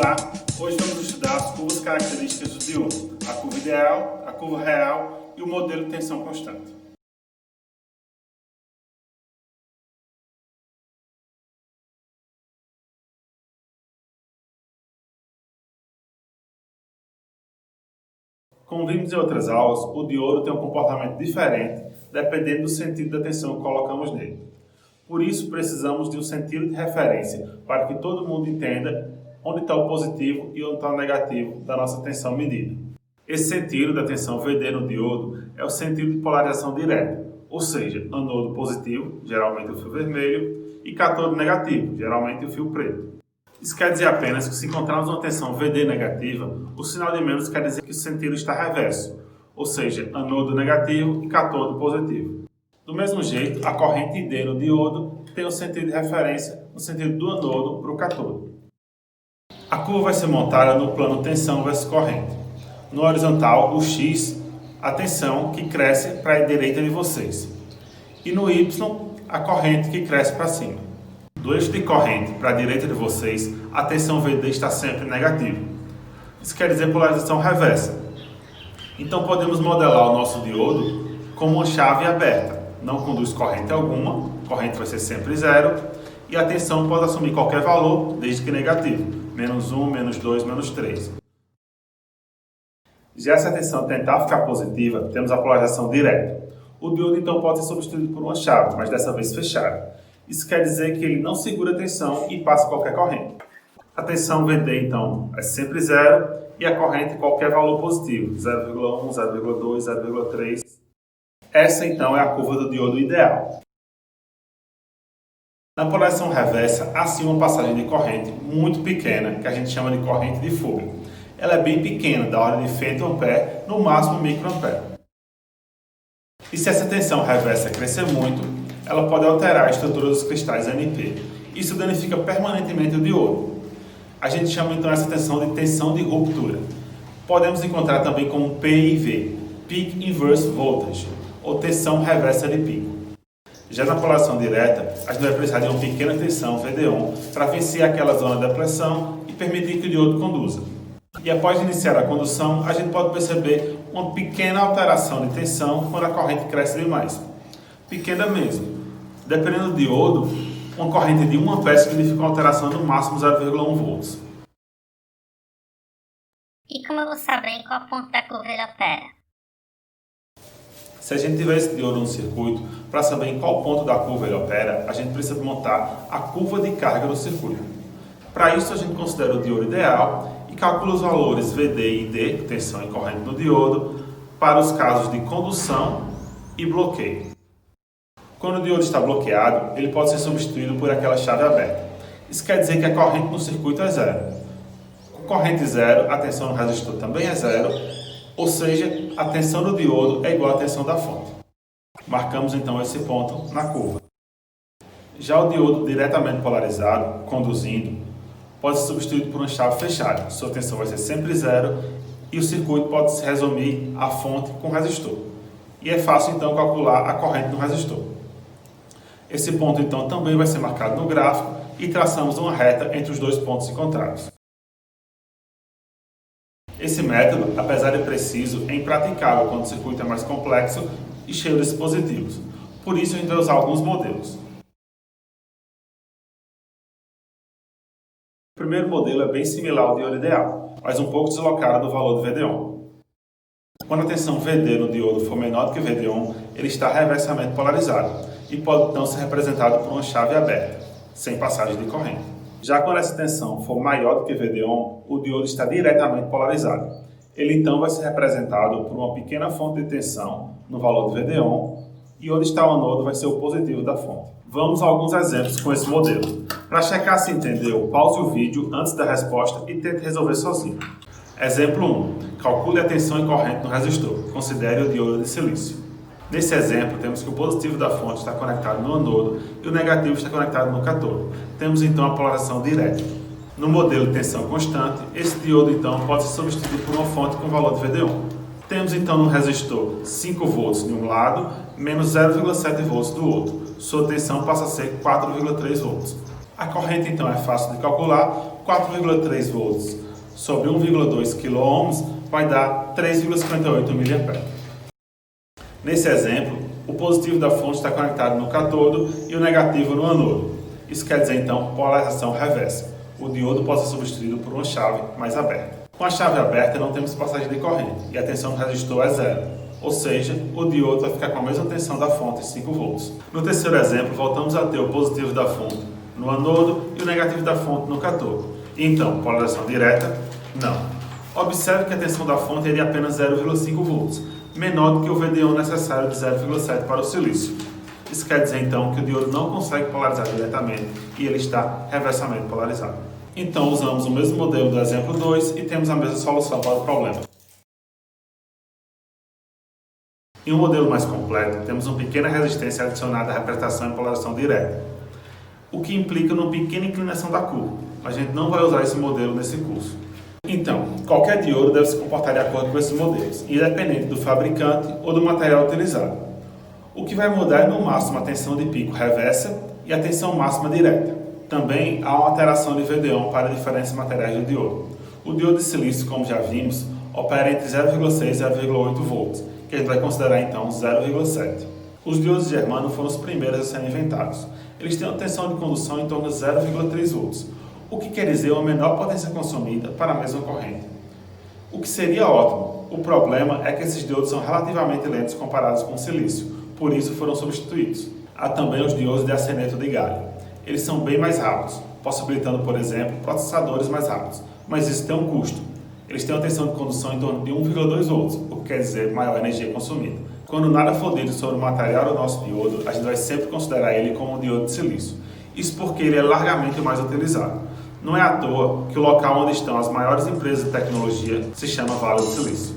Olá, hoje vamos estudar as curvas características do diodo, a curva ideal, a curva real e o modelo de tensão constante. Como vimos em outras aulas, o diodo tem um comportamento diferente dependendo do sentido da tensão que colocamos nele. Por isso, precisamos de um sentido de referência para que todo mundo entenda onde está o positivo e onde está o negativo da nossa tensão medida. Esse sentido da tensão VD no diodo é o sentido de polarização direta, ou seja, anodo positivo, geralmente o fio vermelho, e cátodo negativo, geralmente o fio preto. Isso quer dizer apenas que se encontrarmos uma tensão VD negativa, o sinal de menos quer dizer que o sentido está reverso, ou seja, anodo negativo e cátodo positivo. Do mesmo jeito, a corrente ID no diodo tem o sentido de referência no sentido do anodo para o cátodo. A curva vai ser montada no plano tensão versus corrente. No horizontal, o X, a tensão que cresce para a direita de vocês. E no Y, a corrente que cresce para cima. Do eixo de corrente para a direita de vocês, a tensão VD está sempre negativa. Isso quer dizer polarização reversa. Então podemos modelar o nosso diodo como uma chave aberta. Não conduz corrente alguma, corrente vai ser sempre zero, e a tensão pode assumir qualquer valor, desde que negativo, menos 1, menos 2, menos 3. Já se a tensão tentar ficar positiva, temos a polarização direta. O diodo então pode ser substituído por uma chave, mas dessa vez fechada. Isso quer dizer que ele não segura a tensão e passa qualquer corrente. A tensão VD então é sempre zero e a corrente qualquer valor positivo, 0,1, 0,2, 0,3. Essa então é a curva do diodo ideal. Na polarização reversa, há sim uma passagem de corrente muito pequena, que a gente chama de corrente de fuga. Ela é bem pequena, da ordem de femtoampere, no máximo microampere. E se essa tensão reversa crescer muito, ela pode alterar a estrutura dos cristais NP. Isso danifica permanentemente o diodo. A gente chama então essa tensão de ruptura. Podemos encontrar também como PIV, Peak Inverse Voltage, ou tensão reversa de pico. Já na polarização direta, a gente vai precisar de uma pequena tensão VD1 para vencer aquela zona de depressão e permitir que o diodo conduza. E após iniciar a condução, a gente pode perceber uma pequena alteração de tensão quando a corrente cresce demais. Pequena mesmo. Dependendo do diodo, uma corrente de 1 A significa uma alteração no máximo 0,1 volts. E como eu vou saber em qual ponto da curva ele opera? Se a gente tiver esse diodo no circuito, para saber em qual ponto da curva ele opera, a gente precisa montar a curva de carga do circuito. Para isso, a gente considera o diodo ideal e calcula os valores VD e ID, tensão e corrente no diodo, para os casos de condução e bloqueio. Quando o diodo está bloqueado, ele pode ser substituído por aquela chave aberta. Isso quer dizer que a corrente no circuito é zero. Com corrente zero, a tensão no resistor também é zero, ou seja, a tensão do diodo é igual à tensão da fonte. Marcamos então esse ponto na curva. Já o diodo diretamente polarizado, conduzindo, pode ser substituído por uma chave fechada. Sua tensão vai ser sempre zero e o circuito pode se resumir à fonte com resistor. E é fácil então calcular a corrente no resistor. Esse ponto então também vai ser marcado no gráfico e traçamos uma reta entre os dois pontos encontrados. Esse método, apesar de preciso, é impraticável quando o circuito é mais complexo e cheio de dispositivos. Por isso a gente vai usar alguns modelos. O primeiro modelo é bem similar ao diodo ideal, mas um pouco deslocado do valor do VD1. Quando a tensão VD no diodo for menor do que VD1, ele está reversamente polarizado e pode então ser representado por uma chave aberta, sem passagem de corrente. Já quando essa tensão for maior do que VD1, o diodo está diretamente polarizado. Ele então vai ser representado por uma pequena fonte de tensão no valor do VD1 e onde está o anodo vai ser o positivo da fonte. Vamos a alguns exemplos com esse modelo. Para checar se entendeu, pause o vídeo antes da resposta e tente resolver sozinho. Exemplo 1. Calcule a tensão e corrente no resistor. Considere o diodo de silício. Nesse exemplo, temos que o positivo da fonte está conectado no anodo e o negativo está conectado no cátodo. Temos então a polarização direta. No modelo de tensão constante, esse diodo então pode ser substituído por uma fonte com valor de VD1. Temos então no resistor 5 volts de um lado, menos 0,7 volts do outro. Sua tensão passa a ser 4,3 volts. A corrente então é fácil de calcular, 4,3 volts sobre 1,2 kΩ vai dar 3,58 mA. Nesse exemplo, o positivo da fonte está conectado no cátodo e o negativo no anodo. Isso quer dizer então polarização reversa. O diodo pode ser substituído por uma chave mais aberta. Com a chave aberta não temos passagem de corrente e a tensão do resistor é zero, ou seja, o diodo vai ficar com a mesma tensão da fonte, 5 volts. No terceiro exemplo, voltamos a ter o positivo da fonte no anodo e o negativo da fonte no cátodo. Então, polarização direta? Não. Observe que a tensão da fonte é de apenas 0,5 volts, menor do que o VD1 necessário de 0,7 para o silício. Isso quer dizer então que o diodo não consegue polarizar diretamente e ele está reversamente polarizado. Então usamos o mesmo modelo do exemplo 2 e temos a mesma solução para o problema. Em um modelo mais completo, temos uma pequena resistência adicionada à representação em polarização direta, o que implica uma pequena inclinação da curva. A gente não vai usar esse modelo nesse curso. Então, qualquer diodo deve se comportar de acordo com esses modelos, independente do fabricante ou do material utilizado. O que vai mudar é no máximo a tensão de pico reversa e a tensão máxima direta. Também há uma alteração de VD1 para diferentes materiais do diodo. O diodo de silício, como já vimos, opera entre 0,6 e 0,8 volts, que a gente vai considerar então 0,7. Os diodos de germânio foram os primeiros a serem inventados. Eles têm uma tensão de condução em torno de 0,3 volts, o que quer dizer uma menor potência consumida para a mesma corrente. O que seria ótimo. O problema é que esses diodos são relativamente lentos comparados com o silício, por isso foram substituídos. Há também os diodos de arseneto de galho. Eles são bem mais rápidos, possibilitando, por exemplo, processadores mais rápidos, mas isso tem um custo. Eles têm uma tensão de condução em torno de 1,2 volts, o que quer dizer maior energia consumida. Quando nada for dito sobre o material do nosso diodo, a gente vai sempre considerar ele como um diodo de silício. Isso porque ele é largamente mais utilizado. Não é à toa que o local onde estão as maiores empresas de tecnologia se chama Vale do Silício.